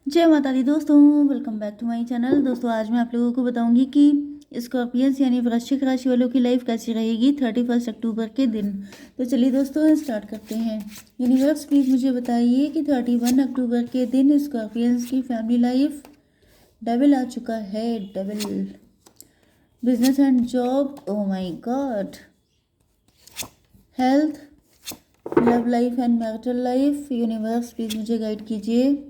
जय माता दी दोस्तों, welcome back to my channel. दोस्तों आज मैं आप लोगों को बताऊंगी कि स्कॉर्पियंस यानी वृश्चिक राशि वालों की लाइफ कैसी रहेगी 31 अक्टूबर के दिन। तो चलिए दोस्तों स्टार्ट करते हैं। यूनिवर्स प्लीज मुझे बताइए कि 31 अक्टूबर के दिन स्कॉर्पियंस की फैमिली लाइफ। डेविल आ चुका है, devil. Business and job, oh my God. Health, love life and marital life. Universe please मुझे गाइड कीजिए।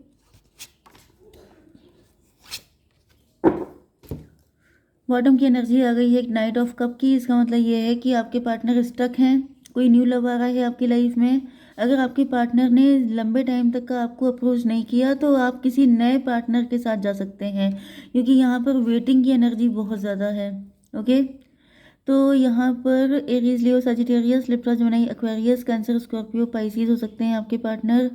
बॉटम की एनर्जी आ गई है एक नाइट ऑफ कप की। इसका मतलब ये है कि आपके पार्टनर स्टक हैं, कोई न्यू लव आ रहा है आपकी लाइफ में। अगर आपके पार्टनर ने लंबे टाइम तक का आपको अप्रोच नहीं किया तो आप किसी नए पार्टनर के साथ जा सकते हैं, क्योंकि यहाँ पर वेटिंग की एनर्जी बहुत ज़्यादा है। ओके, तो यहाँ पर Aries, Leo, Sagittarius, Libra, Gemini, Aquarius, Cancer, Scorpio, Pisces हो सकते हैं आपके पार्टनर।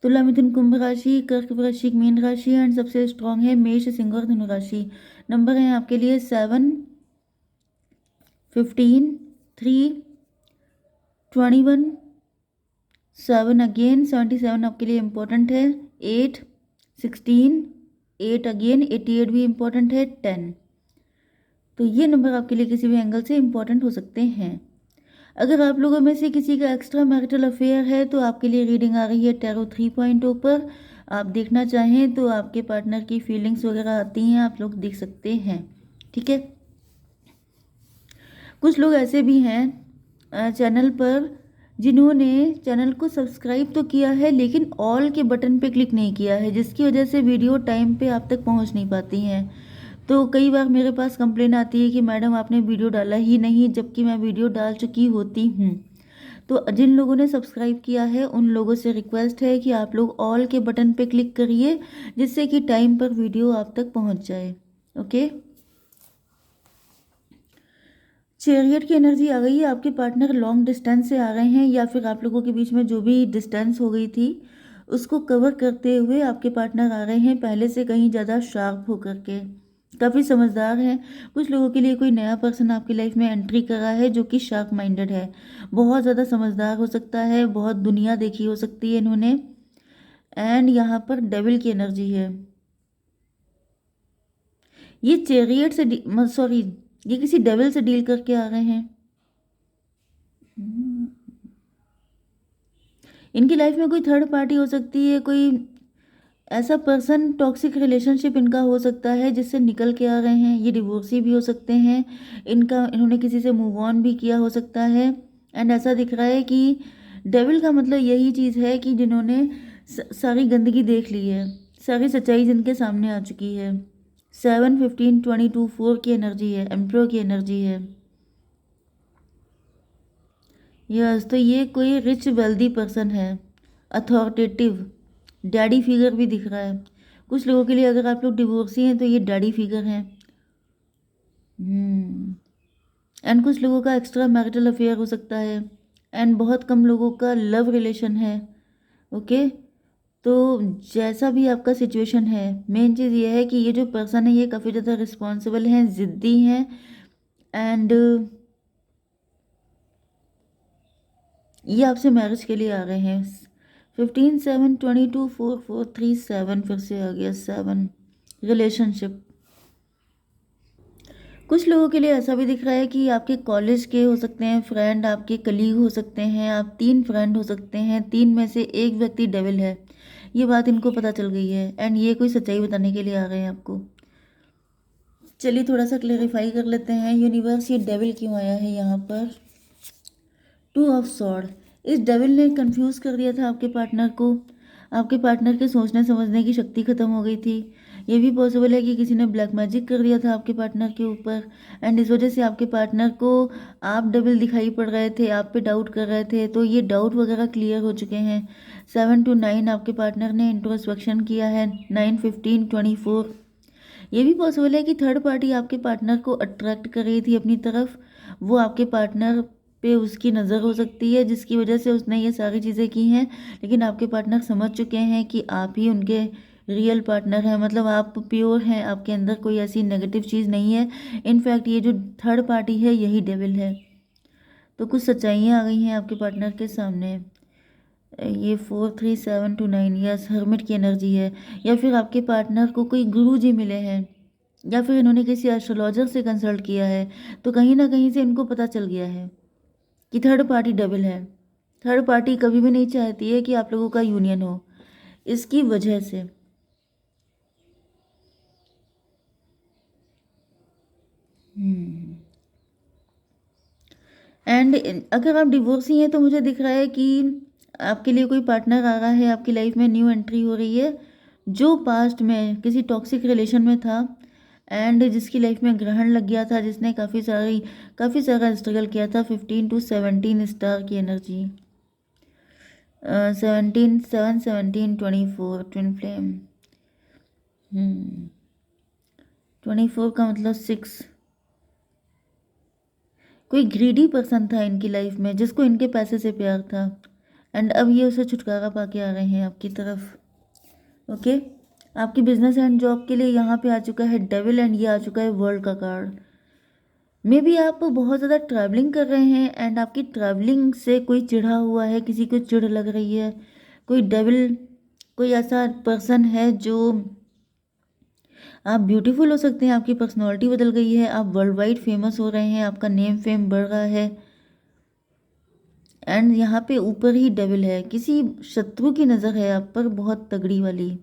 तुला, मिथुन, कुंभ राशि, कर्क, वृश्चिक, मीन राशि एंड सबसे स्ट्रांग है मेष, सिंह और धनु राशि। नंबर है आपके लिए 7, 15, 3, 21, 7 अगेन, 77 आपके लिए इम्पोर्टेंट है। 8, 16, 8 अगेन, 88 भी इम्पोर्टेंट है। 10, तो ये नंबर आपके लिए किसी भी एंगल से इम्पोर्टेंट हो सकते हैं। अगर आप लोगों में से किसी का एक्स्ट्रा मैरिटल अफेयर है तो आपके लिए रीडिंग आ रही है टैरो 3.0 पर। आप देखना चाहें तो आपके पार्टनर की फीलिंग्स वगैरह आती हैं, आप लोग देख सकते हैं। ठीक है, कुछ लोग ऐसे भी हैं चैनल पर जिन्होंने चैनल को सब्सक्राइब तो किया है लेकिन ऑल के बटन पे क्लिक नहीं किया है, जिसकी वजह से वीडियो टाइम पे आप तक पहुंच नहीं पाती हैं। तो कई बार मेरे पास कंप्लेन आती है कि मैडम आपने वीडियो डाला ही नहीं, जबकि मैं वीडियो डाल चुकी होती हूँ। तो जिन लोगों ने सब्सक्राइब किया है उन लोगों से रिक्वेस्ट है कि आप लोग ऑल के बटन पे क्लिक करिए, जिससे कि टाइम पर वीडियो आप तक पहुंच जाए। ओके, चैरियट की एनर्जी आ गई है। आपके पार्टनर लॉन्ग डिस्टेंस से आ रहे हैं, या फिर आप लोगों के बीच में जो भी डिस्टेंस हो गई थी उसको कवर करते हुए आपके पार्टनर आ रहे हैं, पहले से कहीं ज़्यादा शार्प होकर के। काफ़ी समझदार हैं। कुछ लोगों के लिए कोई नया पर्सन आपकी लाइफ में एंट्री कर रहा है जो कि शार्प माइंडेड है, बहुत ज़्यादा समझदार हो सकता है, बहुत दुनिया देखी हो सकती है इन्होंने। एंड यहाँ पर डेविल की एनर्जी है। ये चैरियट से सॉरी, ये किसी डेविल से डील करके आ रहे हैं। इनकी लाइफ में कोई थर्ड पार्टी हो सकती है, कोई ऐसा पर्सन, टॉक्सिक रिलेशनशिप इनका हो सकता है जिससे निकल के आ रहे हैं। ये डिवोर्सी भी हो सकते हैं, इन्होंने किसी से मूव ऑन भी किया हो सकता है। एंड ऐसा दिख रहा है कि डेविल का मतलब यही चीज़ है कि जिन्होंने सारी गंदगी देख ली है, सारी सच्चाई जिनके सामने आ चुकी है। 7, 15, 22, 4 की एनर्जी है, एम्प्रो की एनर्जी है। यस, तो ये कोई रिच वेल्दी पर्सन है, अथॉरिटेटिव, डैडी फिगर भी दिख रहा है। कुछ लोगों के लिए अगर आप लोग डिवोर्सी हैं तो ये डैडी फिगर हैं। एंड कुछ लोगों का एक्स्ट्रा मैरिटल अफेयर हो सकता है, एंड बहुत कम लोगों का लव रिलेशन है। ओके, तो जैसा भी आपका सिचुएशन है, मेन चीज़ ये है कि ये जो पर्सन है ये काफ़ी ज़्यादा रिस्पॉन्सिबल हैं, ज़िद्दी हैं। एंड ये आपसे मैरिज के लिए आ रहे हैं। 15, 7, 22, 4, 4, 3, 7 फिर से आ गया 7। रिलेशनशिप, कुछ लोगों के लिए ऐसा भी दिख रहा है कि आपके कॉलेज के हो सकते हैं फ्रेंड, आपके कलीग हो सकते हैं, आप 3 फ्रेंड हो सकते हैं, 3 में से एक व्यक्ति डेविल है। ये बात इनको पता चल गई है एंड ये कोई सच्चाई बताने के लिए आ गए हैं आपको। चलिए थोड़ा सा क्लेरिफाई कर लेते हैं। यूनिवर्स, ये डेविल क्यों आया है यहाँ पर? 2 ऑफ सॉर्ड। इस डेविल ने कंफ्यूज कर दिया था आपके पार्टनर को। आपके पार्टनर के सोचने समझने की शक्ति खत्म हो गई थी। ये भी पॉसिबल है कि किसी ने ब्लैक मैजिक कर दिया था आपके पार्टनर के ऊपर, एंड इस वजह से आपके पार्टनर को आप डेविल दिखाई पड़ रहे थे, आप पे डाउट कर रहे थे। तो ये डाउट वगैरह क्लियर हो चुके हैं। 7 to 9 आपके पार्टनर ने इंट्रोस्पेक्शन किया है। 9, 15, 24। ये भी पॉसिबल है कि थर्ड पार्टी आपके पार्टनर को अट्रैक्ट कर रही थी अपनी तरफ। वो आपके पार्टनर पे उसकी नज़र हो सकती है, जिसकी वजह से उसने ये सारी चीज़ें की हैं। लेकिन आपके पार्टनर समझ चुके हैं कि आप ही उनके रियल पार्टनर हैं, मतलब आप प्योर हैं, आपके अंदर कोई ऐसी नेगेटिव चीज़ नहीं है। इनफैक्ट ये जो थर्ड पार्टी है यही डेविल है। तो कुछ सच्चाइयाँ आ गई हैं आपके पार्टनर के सामने। ये 4 3 7 2 9, यस हर्मिट की एनर्जी है। या फिर आपके पार्टनर को कोई गुरु जी मिले हैं, या फिर इन्होंने किसी एस्ट्रोलॉजर से कंसल्ट किया है, तो कहीं ना कहीं से इनको पता चल गया है कि थर्ड पार्टी डेविल है। थर्ड पार्टी कभी भी नहीं चाहती है कि आप लोगों का यूनियन हो, इसकी वजह से। एंड अगर आप डिवोर्सी हैं तो मुझे दिख रहा है कि आपके लिए कोई पार्टनर आ रहा है, आपकी लाइफ में न्यू एंट्री हो रही है, जो पास्ट में किसी टॉक्सिक रिलेशन में था एंड जिसकी लाइफ में ग्रहण लग गया था, जिसने काफ़ी सारा स्ट्रगल किया था। 15 to 17 स्टार की एनर्जी, 17 7 17 24 ट्विन फ्लेम। 24 का मतलब 6। कोई ग्रीडी पर्सन था इनकी लाइफ में जिसको इनके पैसे से प्यार था, एंड अब ये उसे छुटकारा पाके आ रहे हैं आपकी तरफ। ओके, आपकी बिजनेस एंड जॉब के लिए यहाँ पे आ चुका है डेविल, एंड ये आ चुका है वर्ल्ड का कार्ड। मे बी आप बहुत ज़्यादा ट्रैवलिंग कर रहे हैं एंड आपकी ट्रैवलिंग से कोई चिढ़ा हुआ है, किसी को चिढ़ लग रही है। कोई डेविल, कोई ऐसा पर्सन है जो, आप ब्यूटीफुल हो सकते हैं, आपकी पर्सनैलिटी बदल गई है, आप वर्ल्ड वाइड फेमस हो रहे हैं, आपका नेम फेम बढ़ रहा है। एंड यहाँ पे ऊपर ही डेविल है, किसी शत्रु की नज़र है आप पर बहुत तगड़ी वाली।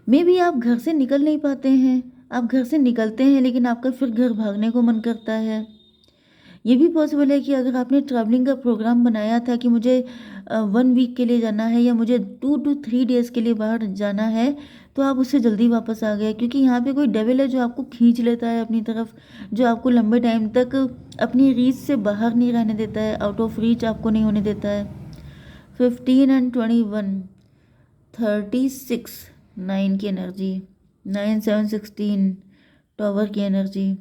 मे बी आप घर से निकल नहीं पाते हैं, आप घर से निकलते हैं लेकिन आपका फिर घर भागने को मन करता है। ये भी पॉसिबल है कि अगर आपने ट्रैवलिंग का प्रोग्राम बनाया था कि मुझे 1 वीक के लिए जाना है या मुझे 2 to 3 डेज़ के लिए बाहर जाना है, तो आप उससे जल्दी वापस आ गए, क्योंकि यहाँ पे कोई डेविल है जो आपको खींच लेता है अपनी तरफ, जो आपको लंबे टाइम तक अपनी रीच से बाहर नहीं रहने देता है, आउट ऑफ रीच आपको नहीं होने देता है। 15 and 21 36 9 की एनर्जी, 9 7 16 टॉवर की एनर्जी।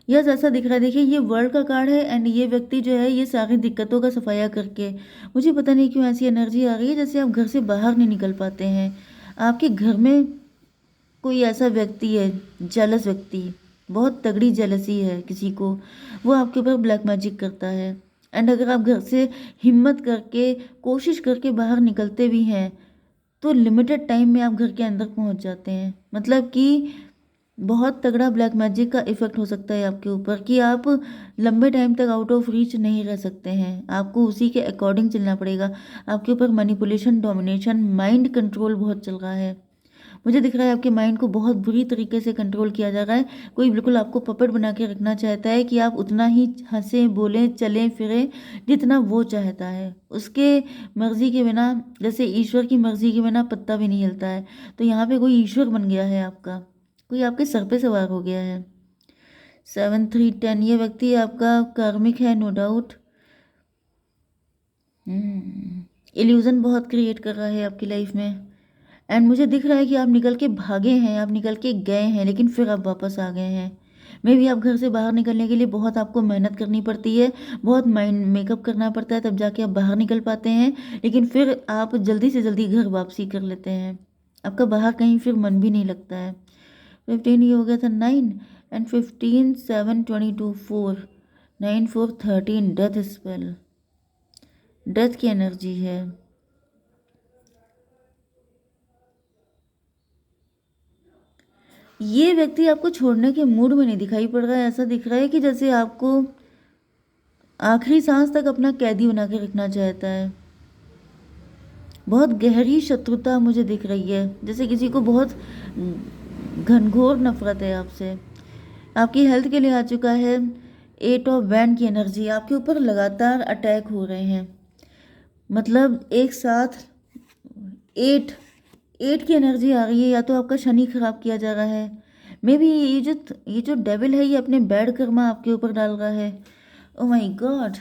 यस, ऐसा दिख रहा है। देखिए, ये वर्ल्ड का कार्ड है एंड ये व्यक्ति जो है ये सारी दिक्कतों का सफाया करके, मुझे पता नहीं क्यों ऐसी एनर्जी आ रही है जैसे आप घर से बाहर नहीं निकल पाते हैं। आपके घर में कोई ऐसा व्यक्ति है, जेलस व्यक्ति, बहुत तगड़ी जेलसी है किसी को, वो आपके ऊपर ब्लैक मैजिक करता है। एंड अगर आप घर से हिम्मत करके, कोशिश करके बाहर निकलते भी हैं तो लिमिटेड टाइम में आप घर के अंदर पहुंच जाते हैं। मतलब कि बहुत तगड़ा ब्लैक मैजिक का इफेक्ट हो सकता है आपके ऊपर कि आप लंबे टाइम तक आउट ऑफ रीच नहीं रह सकते हैं, आपको उसी के अकॉर्डिंग चलना पड़ेगा। आपके ऊपर मैनिपुलेशन, डोमिनेशन, माइंड कंट्रोल बहुत चल रहा है। मुझे दिख रहा है आपके माइंड को बहुत बुरी तरीके से कंट्रोल किया जा रहा है। कोई बिल्कुल आपको पपेट बना के रखना चाहता है कि आप उतना ही हंसें, बोलें, चलें फिरें जितना वो चाहता है। उसके मर्जी के बिना, जैसे ईश्वर की मर्जी के बिना पत्ता भी नहीं हिलता है, तो यहाँ पे कोई ईश्वर बन गया है आपका, कोई आपके सर पे सवार हो गया है। 7 3 10, ये व्यक्ति आपका कार्मिक है, नो डाउट। इल्यूजन बहुत क्रिएट कर रहा है आपकी लाइफ में, एंड मुझे दिख रहा है कि आप निकल के भागे हैं, आप निकल के गए हैं लेकिन फिर आप वापस आ गए हैं। मे भी आप घर से बाहर निकलने के लिए बहुत आपको मेहनत करनी पड़ती है, बहुत माइंड मेकअप करना पड़ता है, तब जाके आप बाहर निकल पाते हैं, लेकिन फिर आप जल्दी से जल्दी घर वापसी कर लेते हैं। आपका बाहर कहीं फिर मन भी नहीं लगता है। 15 ये हो गया था 9, एंड 15 7 22 4 9 4 13 डेथ स्पेल, डेथ की एनर्जी है। ये व्यक्ति आपको छोड़ने के मूड में नहीं दिखाई पड़ रहा है, ऐसा दिख रहा है कि जैसे आपको आखिरी सांस तक अपना कैदी बना के रखना चाहता है। बहुत गहरी शत्रुता मुझे दिख रही है, जैसे किसी को बहुत घनघोर नफरत है आपसे। आपकी हेल्थ के लिए आ चुका है 8 ऑफ वैंड की एनर्जी। आपके ऊपर लगातार अटैक हो रहे हैं, मतलब एक साथ 8 की एनर्जी आ रही है। या तो आपका शनि खराब किया जा रहा है, मे बी ये जो डेविल है ये अपने बैड कर्मा आपके ऊपर डाल रहा है। ओ माय गॉड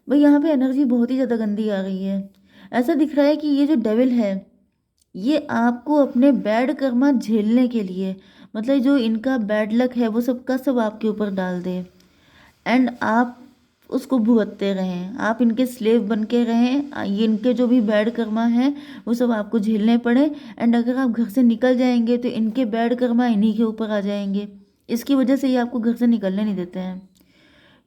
भाई, यहाँ पे एनर्जी बहुत ही ज़्यादा गंदी आ रही है। ऐसा दिख रहा है कि ये जो डेविल है ये आपको अपने बैड कर्मा झेलने के लिए, मतलब जो इनका बैड लक है वो सबका सब आपके ऊपर डाल दे एंड आप उसको भुगतते रहें, आप इनके स्लेव बन के रहें, ये इनके जो भी बैड कर्मा हैं वो सब आपको झेलने पड़े। एंड अगर आप घर से निकल जाएंगे तो इनके बैड कर्मा इन्हीं के ऊपर आ जाएंगे, इसकी वजह से ये आपको घर से निकलने नहीं देते हैं।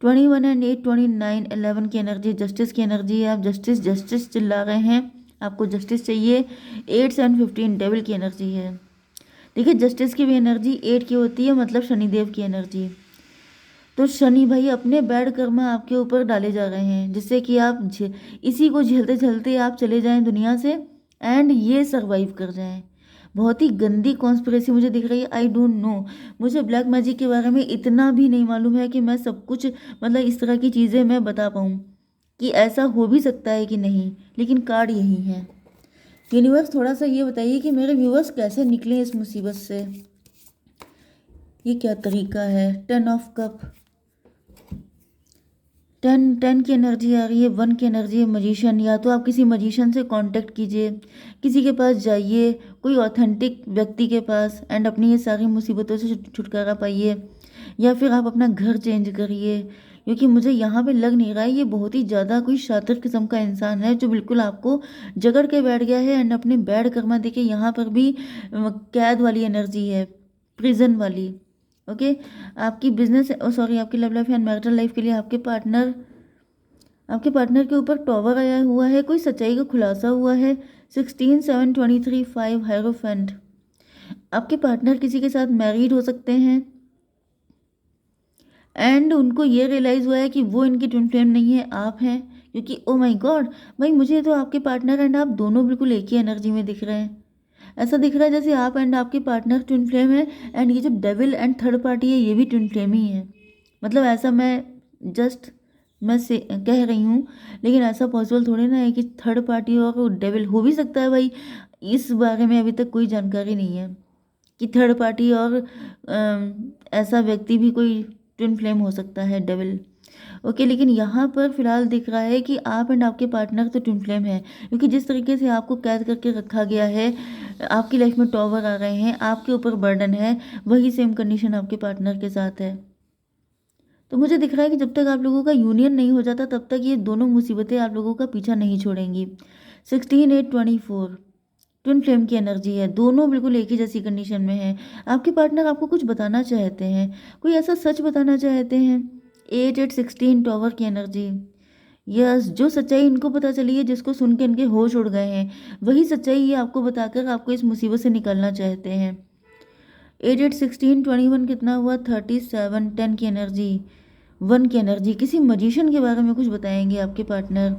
21 एंड 8 29 11 की एनर्जी जस्टिस की एनर्जी है। आप जस्टिस जस्टिस चिल्ला रहे हैं, आपको जस्टिस चाहिए। 8 7 15 डेविल की एनर्जी है। देखिए जस्टिस की भी एनर्जी 8 की होती है, मतलब शनिदेव की एनर्जी। तो शनि भाई अपने बैड कर्म आपके ऊपर डाले जा रहे हैं, जिससे कि आप इसी को झेलते झेलते आप चले जाएं दुनिया से एंड ये सरवाइव कर जाएं। बहुत ही गंदी कॉन्स्पिरेसी मुझे दिख रही है। आई डोंट नो, मुझे ब्लैक मैजिक के बारे में इतना भी नहीं मालूम है कि मैं सब कुछ मतलब इस तरह की चीज़ें मैं बता पाऊँ कि ऐसा हो भी सकता है कि नहीं, लेकिन कार्ड यही है। यूनिवर्स थोड़ा सा ये बताइए कि मेरे व्यूवर्स कैसे निकले इस मुसीबत से। ये क्या तरीका है। 10 ऑफ कप, 10 की एनर्जी आ रही है, 1 की एनर्जी है मजिशियन। या तो आप किसी मजिशियन से कांटेक्ट कीजिए, किसी के पास जाइए, कोई ऑथेंटिक व्यक्ति के पास, एंड अपनी ये सारी मुसीबतों से छुटकारा पाइए। या फिर आप अपना घर चेंज करिए, क्योंकि मुझे यहाँ पे लग नहीं रहा है ये बहुत ही ज़्यादा कोई शातिर किस्म का इंसान है जो बिल्कुल आपको जकड़ के बैठ गया है। एंड अपने बैड कर्मा देखिए यहाँ पर भी कैद वाली एनर्जी है, प्रिजन वाली। ओके आपकी बिजनेस सॉरी आपकी love life and marital life के लिए आपके पार्टनर के ऊपर टॉवर आया हुआ है, कोई सच्चाई का खुलासा हुआ है। 16 7 23 5 हायरोफेंट। आपके पार्टनर किसी के साथ मैरिड हो सकते हैं एंड उनको ये रियलाइज़ हुआ है कि वो इनकी ट्विन फ्लेम नहीं है, आप हैं। क्योंकि ओ माय गॉड भाई, मुझे तो आपके पार्टनर एंड आप दोनों बिल्कुल एक ही एनर्जी में दिख रहे हैं। ऐसा दिख रहा है जैसे आप एंड आपके पार्टनर ट्विन फ्लेम है, एंड ये जो डेविल एंड थर्ड पार्टी है ये भी ट्विन फ्लेम ही है। मतलब ऐसा मैं से कह रही हूँ, लेकिन ऐसा पॉसिबल थोड़ी ना है कि थर्ड पार्टी और डेविल हो भी सकता है भाई। इस बारे में अभी तक कोई जानकारी नहीं है कि थर्ड पार्टी और ऐसा व्यक्ति भी कोई ट्विन फ्लेम हो सकता है, डेविल। ओके लेकिन यहाँ पर फिलहाल दिख रहा है कि आप एंड आपके पार्टनर तो ट्विन फ्लेम है, क्योंकि जिस तरीके से आपको कैद करके रखा गया है, आपकी लाइफ में टॉवर आ रहे हैं, आपके ऊपर बर्डन है, वही सेम कंडीशन आपके पार्टनर के साथ है। तो मुझे दिख रहा है कि जब तक आप लोगों का यूनियन नहीं हो जाता तब तक ये दोनों मुसीबतें आप लोगों का पीछा नहीं छोड़ेंगी। 16 8 24 ट्विन फ्लेम की एनर्जी है, दोनों बिल्कुल एक ही जैसी कंडीशन में है। आपके पार्टनर आपको कुछ बताना चाहते हैं, कोई ऐसा सच बताना चाहते हैं। 8 8 16 टॉवर की एनर्जी। यस, जो सच्चाई इनको पता चली है, जिसको सुन के इनके होश उड़ गए हैं, वही सच्चाई ये आपको बताकर आपको इस मुसीबत से निकालना चाहते हैं। 8 8 16 21 कितना हुआ, 37 10 की एनर्जी, 1 की एनर्जी। किसी मजिशियन के बारे में कुछ बताएंगे आपके पार्टनर।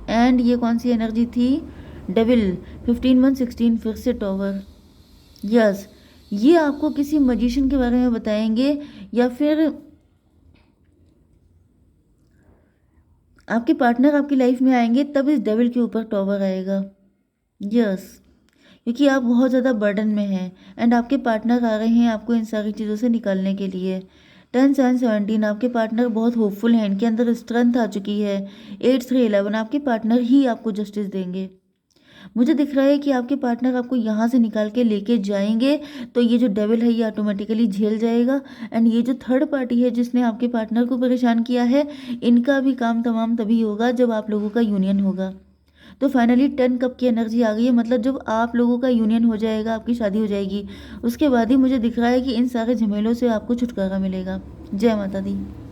एंड ये कौन सी एनर्जी थी, डेविल। 15 1 16 फिर से टॉवर। यस, ये आपको किसी मजिशियन के बारे में बताएंगे, या फिर आपके पार्टनर आपकी लाइफ में आएंगे तब इस डेविल के ऊपर टॉवर आएगा। यस, क्योंकि आप बहुत ज़्यादा बर्डन में हैं एंड आपके पार्टनर आ रहे हैं आपको इन सारी चीज़ों से निकालने के लिए। 10 7 17 आपके पार्टनर बहुत होपफुल हैं, इनके अंदर स्ट्रेंथ आ चुकी है। 8 3 11 आपके पार्टनर ही आपको जस्टिस देंगे। मुझे दिख रहा है कि आपके पार्टनर आपको यहाँ से निकाल के लेके जाएंगे, तो ये जो डेविल है ये ऑटोमेटिकली झेल जाएगा। एंड ये जो थर्ड पार्टी है जिसने आपके पार्टनर को परेशान किया है, इनका भी काम तमाम तभी होगा जब आप लोगों का यूनियन होगा। तो फाइनली 10 कप की एनर्जी आ गई है, मतलब जब आप लोगों का यूनियन हो जाएगा, आपकी शादी हो जाएगी, उसके बाद ही मुझे दिख रहा है कि इन सारे झमेलों से आपको छुटकारा मिलेगा। जय माता दी।